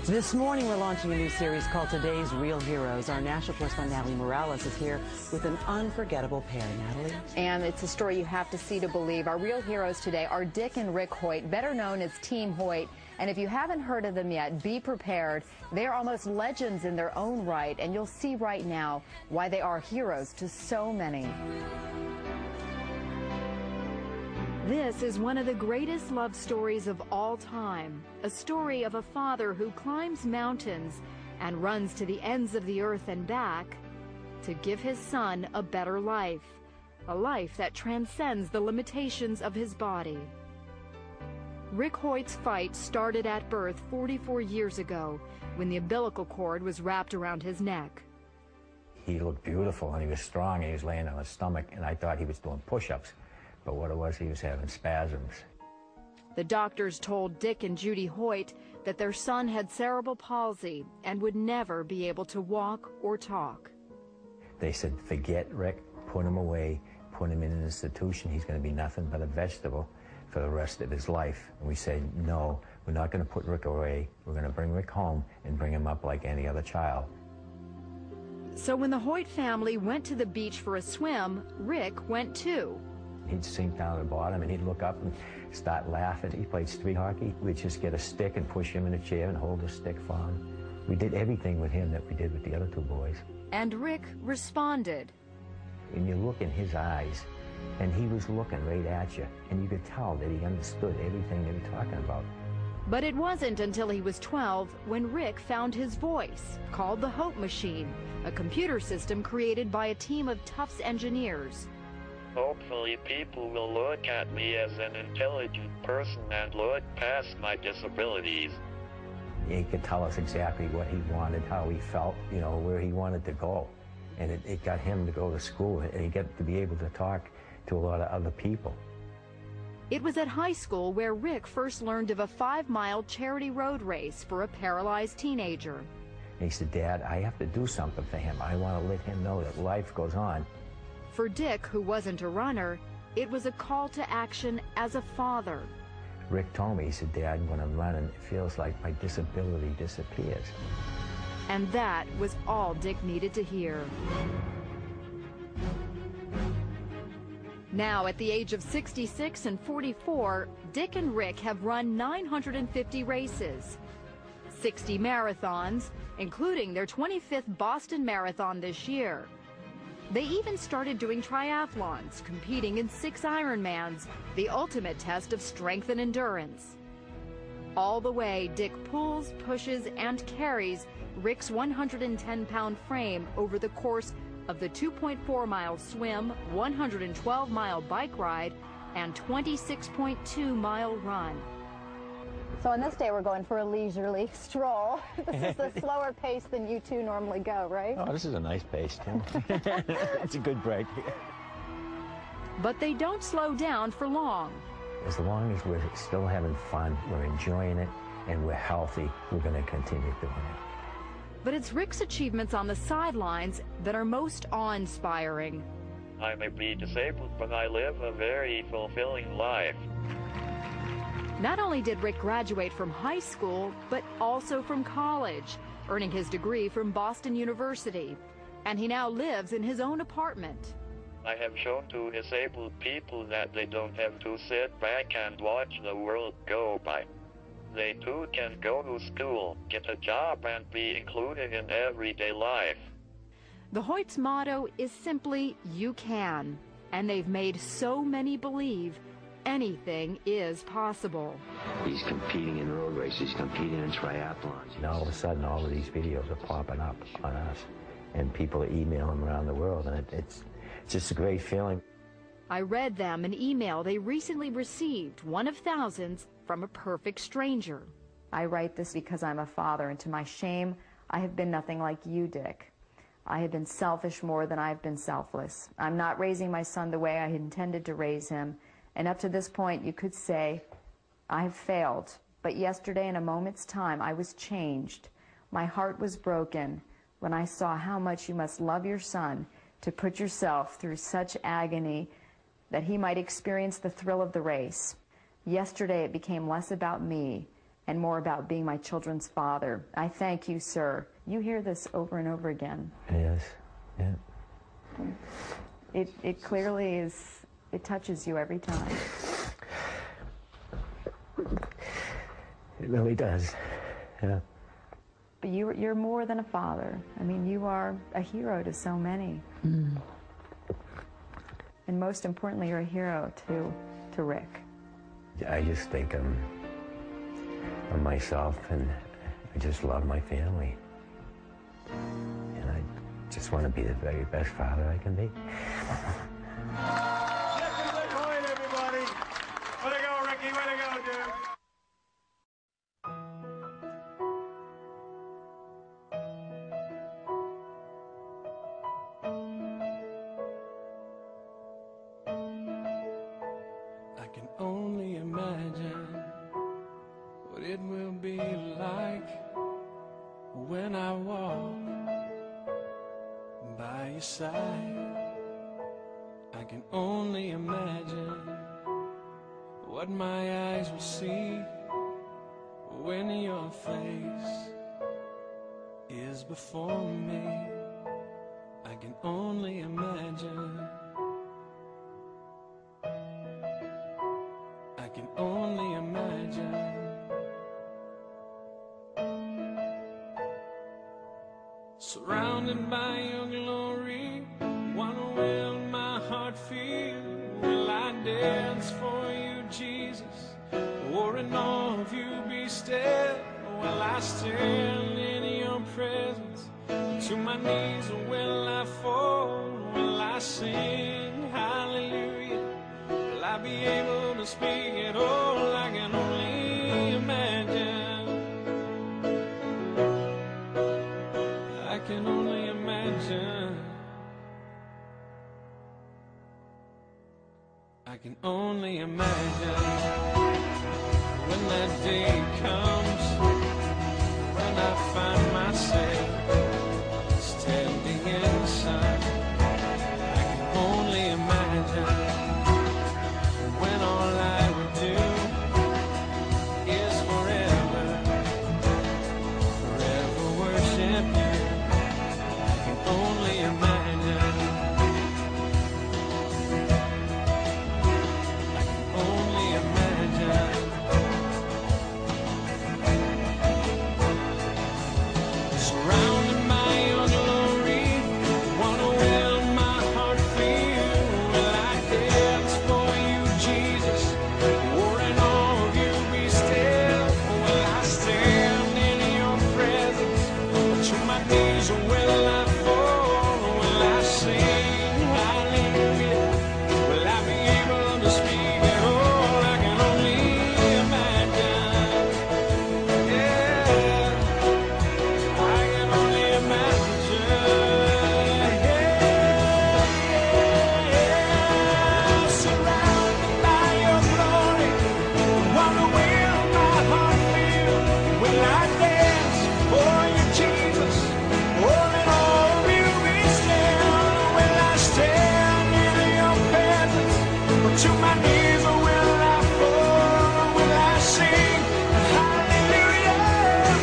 This morning, we're launching a new series called Today's Real Heroes. Our national correspondent, Natalie Morales, is here with an unforgettable pair. Natalie? And it's a story you have to see to believe. Our real heroes today are Dick and Rick Hoyt, better known as Team Hoyt. And if you haven't heard of them yet, be prepared. They are almost legends in their own right, and you'll see right now why they are heroes to so many. This is one of the greatest love stories of all time, a story of a father who climbs mountains and runs to the ends of the earth and back to give his son a better life, a life that transcends the limitations of his body. Rick Hoyt's fight started at birth 44 years ago when the umbilical cord was wrapped around his neck. He looked beautiful and he was strong and he was laying on his stomach, and I thought he was doing push-ups. But what it was, he was having spasms. The doctors told Dick and Judy Hoyt that their son had cerebral palsy and would never be able to walk or talk. They said, forget Rick, put him away, put him in an institution. He's going to be nothing but a vegetable for the rest of his life. And we said, no, we're not going to put Rick away. We're going to bring Rick home and bring him up like any other child. So when the Hoyt family went to the beach for a swim, Rick went too. He'd sink down at the bottom and he'd look up and start laughing. He played street hockey. We'd just get a stick and push him in a chair and hold the stick for him. We did everything with him that we did with the other two boys. And Rick responded. And you look in his eyes, and he was looking right at you, and you could tell that he understood everything they were talking about. But it wasn't until he was 12 when Rick found his voice, called the Hope Machine, a computer system created by a team of Tufts engineers. Hopefully people will look at me as an intelligent person and look past my disabilities. He could tell us exactly what he wanted, how he felt, you know, where he wanted to go. And it got him to go to school, and he got to be able to talk to a lot of other people. It was at high school where Rick first learned of a 5-mile charity road race for a paralyzed teenager. And he said, Dad, I have to do something for him. I want to let him know that life goes on. For Dick, who wasn't a runner, it was a call to action as a father. Rick told me, he said, Dad, when I'm running, it feels like my disability disappears. And that was all Dick needed to hear. Now, at the age of 66 and 44, Dick and Rick have run 950 races, 60 marathons, including their 25th Boston Marathon this year. They even started doing triathlons, competing in 6 Ironmans, the ultimate test of strength and endurance. All the way, Dick pulls, pushes, and carries Rick's 110-pound frame over the course of the 2.4-mile swim, 112-mile bike ride, and 26.2-mile run. So on this day, we're going for a leisurely stroll. This is the slower pace than you two normally go, right? Oh, this is a nice pace, too. It's a good break. But they don't slow down for long. As long as we're still having fun, we're enjoying it, and we're healthy, we're going to continue doing it. But it's Rick's achievements on the sidelines that are most awe-inspiring. I may be disabled, but I live a very fulfilling life. Not only did Rick graduate from high school, but also from college, earning his degree from Boston University. And he now lives in his own apartment. I have shown to disabled people that they don't have to sit back and watch the world go by. They too can go to school, get a job, and be included in everyday life. The Hoyt's motto is simply, you can. And they've made so many believe anything is possible. He's competing in road races, he's competing in triathlons. And all of a sudden, all of these videos are popping up on us, and people are emailing around the world, and it's just a great feeling. I read them an email they recently received, one of thousands, from a perfect stranger. I write this because I'm a father, and to my shame, I have been nothing like you, Dick. I have been selfish more than I've been selfless. I'm not raising my son the way I intended to raise him, and up to this point, you could say, I have failed. But yesterday, in a moment's time, I was changed. My heart was broken when I saw how much you must love your son to put yourself through such agony that he might experience the thrill of the race. Yesterday, it became less about me and more about being my children's father. I thank you, sir. You hear this over and over again. Yes, yeah. It clearly is, it touches you every time. It really does, yeah. But you're more than a father. I mean, you are a hero to so many. Mm. And most importantly, you're a hero to Rick. I just think of myself, and I just love my family. And I just want to be the very best father I can be. Hoyt, everybody. Way to go, Ricky. Way to go, dude. I can only imagine what it will be like when I walk by your side. I can only imagine what my eyes will see when your face is before me. I can only imagine. I can only imagine. Surrounded by your glory, what will my heart feel? Will I dance for you, Jesus? Or in all of you be still? Will I stand in your presence? To my knees will I fall? Will I sing hallelujah? Will I be able to speak at all? I can only imagine. I can only imagine. I can only imagine when that day comes, when I find myself standing in the sun. I can only imagine when all I would do is forever, forever worship you. I can only imagine. I can only imagine. Surrounded by your glory, what will my heart feel? Will I dance for you, Jesus? Or in all of you be still? Will I stand in your presence? Or to my knees will I fall? Will I sing hallelujah? Will I be able to speak at all? I can only imagine. Yeah. I can only imagine. Surrounded by your glory, what will my heart feel? Will I dance for you, Jesus? Or in all of you be still? Will I stand in your presence? Or to my knees will I fall? Will I sing hallelujah?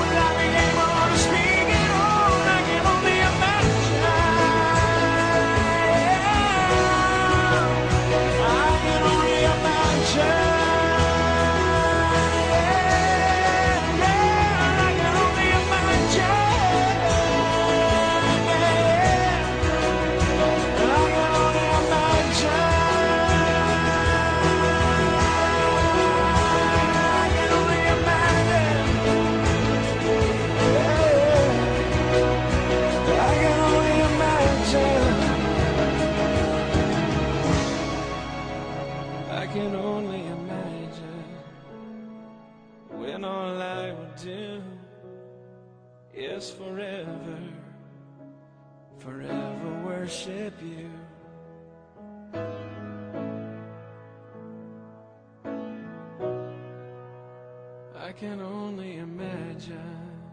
Will I be able to speak at all? I can only imagine. I can only imagine. I can only imagine. I can only imagine. I can only imagine. I can only imagine. I can only imagine when all I would do is forever, forever worship you. I can only imagine.